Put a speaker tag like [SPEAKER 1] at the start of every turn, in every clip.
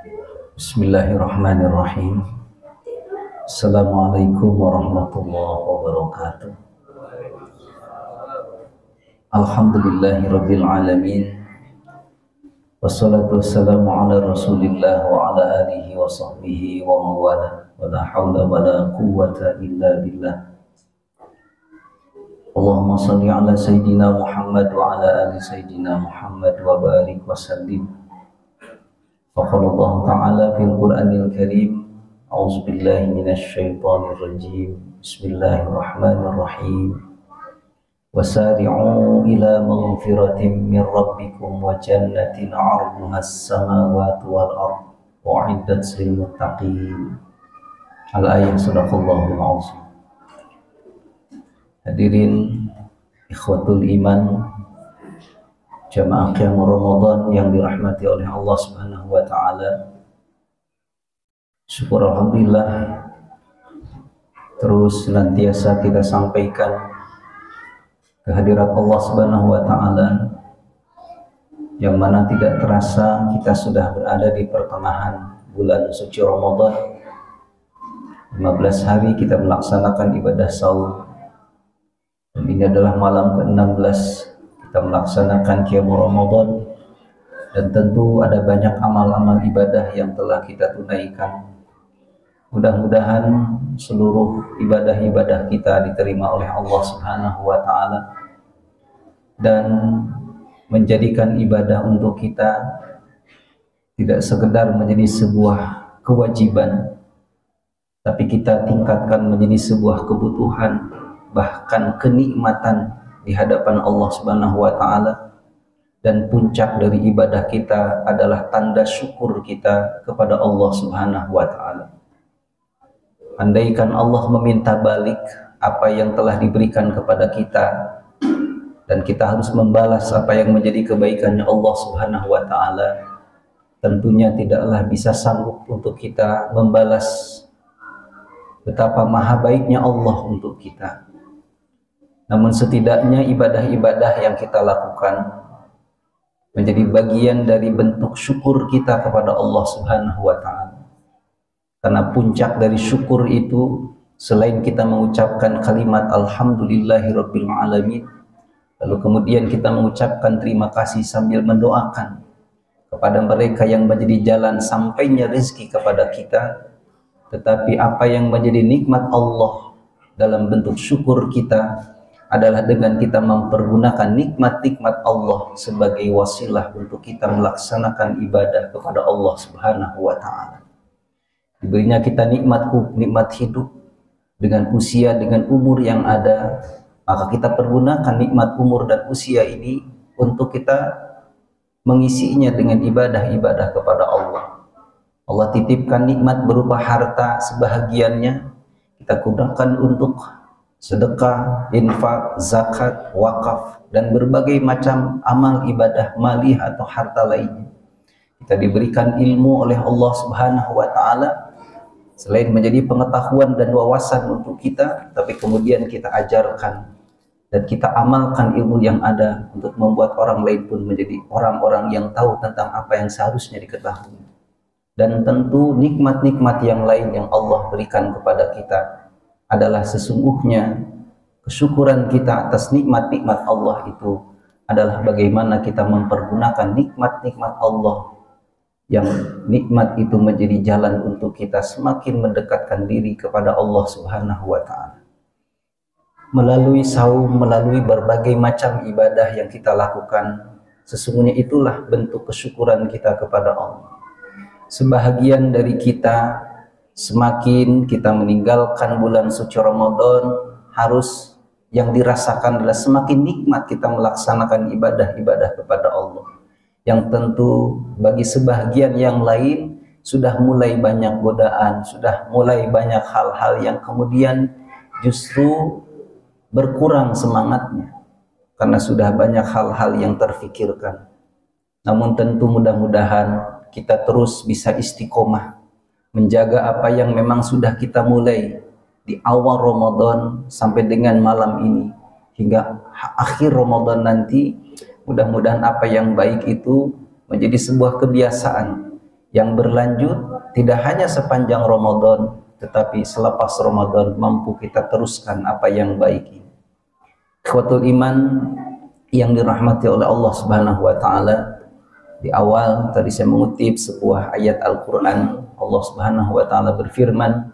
[SPEAKER 1] Bismillahirrahmanirrahim. Assalamualaikum warahmatullahi wabarakatuh. Alhamdulillahirabbil alamin. Wassalatu wassalamu ala Rasulillah wa ala alihi wa sahbihi wa mawala. Wa la haula wa la quwwata illa billah. Allahumma salli ala Sayyidina Muhammad wa ala ali Sayyidina Muhammad wa barik wa sallim. Faqala Allah Ta'ala fil Qur'anil Karim, a'udzu billahi minasy syaithanir rajim. Bismillahirrahmanirrahim. Wasari'u ila maghfiratin min rabbikum wa jannatin 'arduha as-samawati wal ardh u'iddat lil muttaqin. Al-ayat sadaqallahul azim. Hadirin ikhwatul iman, jamaah qiyam Ramadan yang dirahmati oleh Allah Subhanahu wa taala. Syukur alhamdulillah terus senantiasa kita sampaikan kehadirat Allah Subhanahu wa taala, yang mana tidak terasa kita sudah berada di pertengahan bulan suci Ramadan. 15 hari kita melaksanakan ibadah saum, dan ini adalah malam ke-16 kita melaksanakan qiyam Ramadan, dan tentu ada banyak amal-amal ibadah yang telah kita tunaikan. Mudah-mudahan seluruh ibadah-ibadah kita diterima oleh Allah Subhanahu wa taala dan menjadikan ibadah untuk kita tidak sekedar menjadi sebuah kewajiban, tapi kita tingkatkan menjadi sebuah kebutuhan, bahkan kenikmatan di hadapan Allah Subhanahu wa taala. Dan puncak dari ibadah kita adalah tanda syukur kita kepada Allah Subhanahu wa taala. Andaikan Allah meminta balik apa yang telah diberikan kepada kita, dan kita harus membalas apa yang menjadi kebaikannya Allah Subhanahu wa taala, tentunya tidaklah bisa sanggup untuk kita membalas betapa maha baiknya Allah untuk kita. Namun setidaknya ibadah-ibadah yang kita lakukan menjadi bagian dari bentuk syukur kita kepada Allah Subhanahu wa taala. Karena puncak dari syukur itu, selain kita mengucapkan kalimat alhamdulillahirabbil alamin, lalu kemudian kita mengucapkan terima kasih sambil mendoakan kepada mereka yang menjadi jalan sampainya rezeki kepada kita. Tetapi apa yang menjadi nikmat Allah dalam bentuk syukur kita adalah dengan kita mempergunakan nikmat-nikmat Allah sebagai wasilah untuk kita melaksanakan ibadah kepada Allah Subhanahu wa taala. Diberinya kita nikmat hidup dengan usia, dengan umur yang ada, maka kita pergunakan nikmat umur dan usia ini untuk kita mengisinya dengan ibadah-ibadah kepada Allah. Allah titipkan nikmat berupa harta sebahagiannya, kita gunakan untuk sedekah, infak, zakat, wakaf, dan berbagai macam amal ibadah malih atau harta lainnya. Kita diberikan ilmu oleh Allah Subhanahu wa taala, selain menjadi pengetahuan dan wawasan untuk kita, tapi kemudian kita ajarkan dan kita amalkan ilmu yang ada untuk membuat orang lain pun menjadi orang-orang yang tahu tentang apa yang seharusnya diketahui. Dan tentu nikmat-nikmat yang lain yang Allah berikan kepada kita adalah sesungguhnya kesyukuran kita atas nikmat-nikmat Allah itu adalah bagaimana kita mempergunakan nikmat-nikmat Allah, yang nikmat itu menjadi jalan untuk kita semakin mendekatkan diri kepada Allah Subhanahu wa taala. Melalui saum, melalui berbagai macam ibadah yang kita lakukan, sesungguhnya itulah bentuk kesyukuran kita kepada Allah. Sebahagian dari kita, semakin kita meninggalkan bulan suci Ramadan, harus yang dirasakan adalah semakin nikmat kita melaksanakan ibadah-ibadah kepada Allah. Yang tentu bagi sebahagian yang lain sudah mulai banyak godaan, sudah mulai banyak hal-hal yang kemudian justru berkurang semangatnya karena sudah banyak hal-hal yang terfikirkan. Namun tentu mudah-mudahan kita terus bisa istiqomah menjaga apa yang memang sudah kita mulai di awal Ramadan sampai dengan malam ini hingga akhir Ramadan nanti. Mudah-mudahan apa yang baik itu menjadi sebuah kebiasaan yang berlanjut, tidak hanya sepanjang Ramadan, tetapi selepas Ramadan mampu kita teruskan apa yang baik ini. Ikhwatul iman yang dirahmati oleh Allah Subhanahu wa taala, di awal tadi saya mengutip sebuah ayat Al-Qur'an. Allah Subhanahu wa taala berfirman,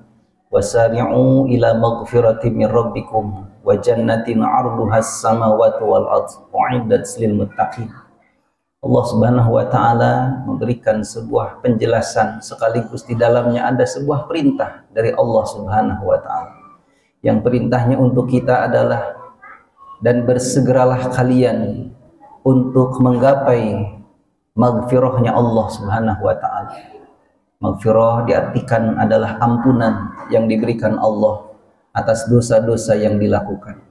[SPEAKER 1] "Wasari'u ila maghfiratin min rabbikum wa jannatin 'arduhas samawati wal ardh u'iddat lil muttaqin." Allah Subhanahu wa taala memberikan sebuah penjelasan sekaligus di dalamnya ada sebuah perintah dari Allah Subhanahu wa taala. Yang perintahnya untuk kita adalah, dan bersegeralah kalian untuk menggapai maghfirahnya Allah Subhanahu wa taala. Maghfirah diartikan adalah ampunan yang diberikan Allah atas dosa-dosa yang dilakukan.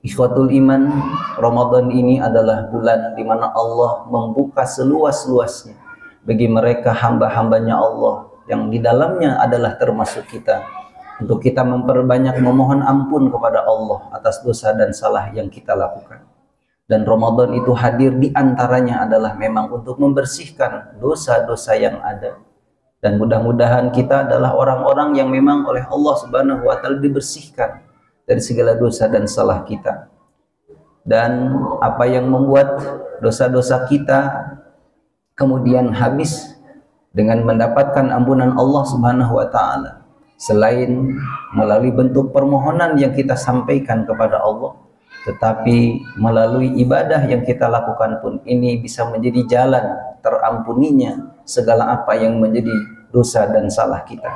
[SPEAKER 1] Ikhwatul iman, Ramadan ini adalah bulan di mana Allah membuka seluas-luasnya bagi mereka hamba-hambanya Allah yang di dalamnya adalah termasuk kita, untuk kita memperbanyak memohon ampun kepada Allah atas dosa dan salah yang kita lakukan. Dan Ramadan itu hadir di antaranya adalah memang untuk membersihkan dosa-dosa yang ada. Dan mudah-mudahan kita adalah orang-orang yang memang oleh Allah Subhanahu wa taala dibersihkan dari segala dosa dan salah kita. Dan apa yang membuat dosa-dosa kita kemudian habis dengan mendapatkan ampunan Allah Subhanahu wa taala, selain melalui bentuk permohonan yang kita sampaikan kepada Allah, tetapi melalui ibadah yang kita lakukan pun ini bisa menjadi jalan terampuninya segala apa yang menjadi dosa dan salah kita.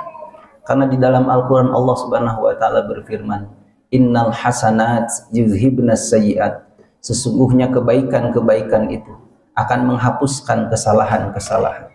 [SPEAKER 1] Karena di dalam Al-Quran Allah Subhanahu wa taala berfirman, "Innal hasanat yuzhibnas sayyi'at." Sesungguhnya kebaikan-kebaikan itu akan menghapuskan kesalahan-kesalahan.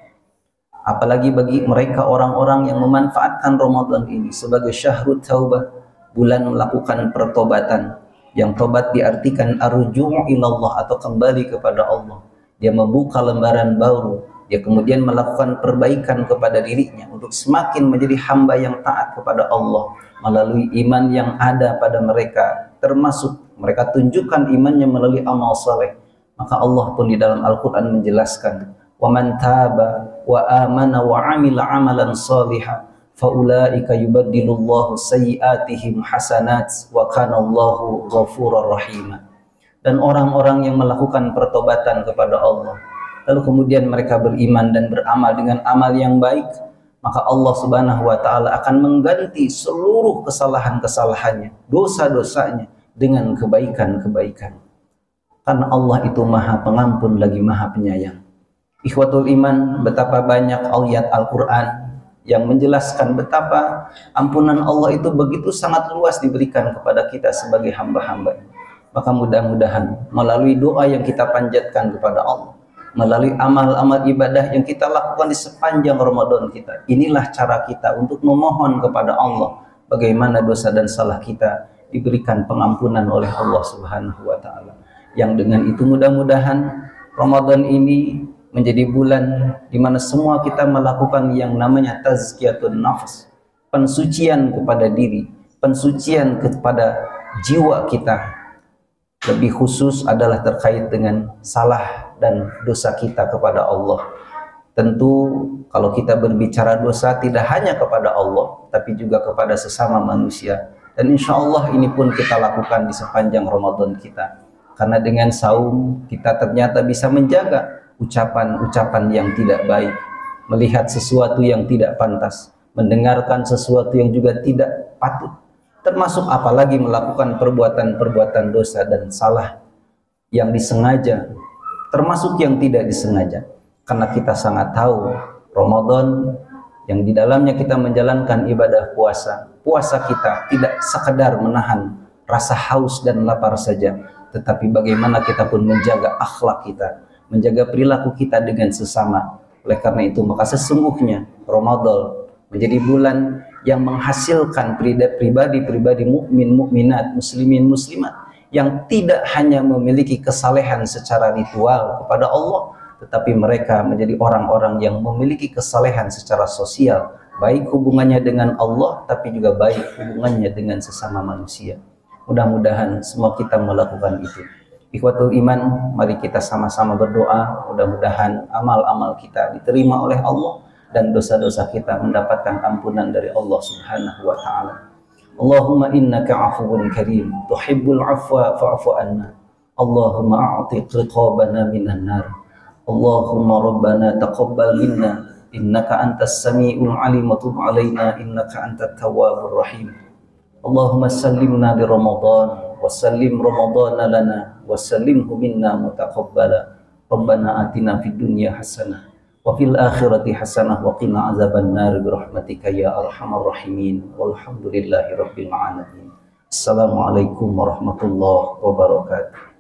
[SPEAKER 1] Apalagi bagi mereka orang-orang yang memanfaatkan Ramadan ini sebagai syahrut taubah, bulan melakukan pertobatan. Yang tobat diartikan arju'u ilallah, atau kembali kepada Allah. Dia membuka lembaran baru, dia kemudian melakukan perbaikan kepada dirinya untuk semakin menjadi hamba yang taat kepada Allah melalui iman yang ada pada mereka, termasuk mereka tunjukkan imannya melalui amal saleh. Maka Allah pun di dalam Al-Quran menjelaskan, وَمَنْ تَابَ وَآمَنَ وَعَمِلَ عَمَلًا صَالِحًا فَأُولَٰئِكَ يُبَدِّلُ اللَّهُ سَيِّئَاتِهِمْ حَسَنَاتٍ وَكَانَ اللَّهُ غَفُورًا رَحِيمًا. Dan orang-orang yang melakukan pertobatan kepada Allah, lalu kemudian mereka beriman dan beramal dengan amal yang baik, maka Allah Subhanahu wa taala akan mengganti seluruh kesalahan-kesalahannya, dosa-dosanya dengan kebaikan-kebaikan. Karena Allah itu Maha Pengampun lagi Maha Penyayang. Ikhwatul iman, betapa banyak ayat Al-Quran yang menjelaskan betapa ampunan Allah itu begitu sangat luas diberikan kepada kita sebagai hamba-hamba. Maka mudah-mudahan melalui doa yang kita panjatkan kepada Allah, melalui amal-amal ibadah yang kita lakukan di sepanjang Ramadan kita, inilah cara kita untuk memohon kepada Allah bagaimana dosa dan salah kita diberikan pengampunan oleh Allah Subhanahu wa taala. Yang dengan itu mudah-mudahan Ramadan ini menjadi bulan di mana semua kita melakukan yang namanya tazkiyatun nafs, pensucian kepada diri, pensucian kepada jiwa kita. Lebih khusus adalah terkait dengan salah dan dosa kita kepada Allah. Tentu kalau kita berbicara dosa tidak hanya kepada Allah, tapi juga kepada sesama manusia. Dan insya Allah ini pun kita lakukan di sepanjang Ramadan kita. Karena dengan saum kita ternyata bisa menjaga ucapan-ucapan yang tidak baik, melihat sesuatu yang tidak pantas, mendengarkan sesuatu yang juga tidak patut, termasuk apalagi melakukan perbuatan-perbuatan dosa dan salah yang disengaja, termasuk yang tidak disengaja. Karena kita sangat tahu Ramadan yang di dalamnya kita menjalankan ibadah puasa, puasa kita tidak sekedar menahan rasa haus dan lapar saja, tetapi bagaimana kita pun menjaga akhlak kita, menjaga perilaku kita dengan sesama. Oleh karena itu maka sesungguhnya Ramadan menjadi bulan yang menghasilkan pribadi-pribadi mukmin, mukminat, muslimin, muslimat yang tidak hanya memiliki kesalehan secara ritual kepada Allah, tetapi mereka menjadi orang-orang yang memiliki kesalehan secara sosial, baik hubungannya dengan Allah tapi juga baik hubungannya dengan sesama manusia. Mudah-mudahan semua kita melakukan itu. Ikhwatul iman, mari kita sama-sama berdoa, mudah-mudahan amal-amal kita diterima oleh Allah dan dosa-dosa kita mendapatkan ampunan dari Allah Subhanahu wa taala. Allahumma innaka afuwun karim tuhibbul afwa fa'fu anna. Allahumma a'tiq riqabana minan nar. Allahumma rabbana taqabbal minna innaka antas samiul alim wa tub alaina innaka antat tawwabur rahim. Allahumma sallimna li Ramadan wa sallim Ramadana lana wa sallimhu minna mutaqabbala. Rabbana atina fid dunya hasanah wa fil akhirati hasanah wa qina azaban nar bi rahmatika ya arhamar rahimin. Walhamdulillahi rabbil alamin. Assalamualaikum warahmatullahi wabarakatuh.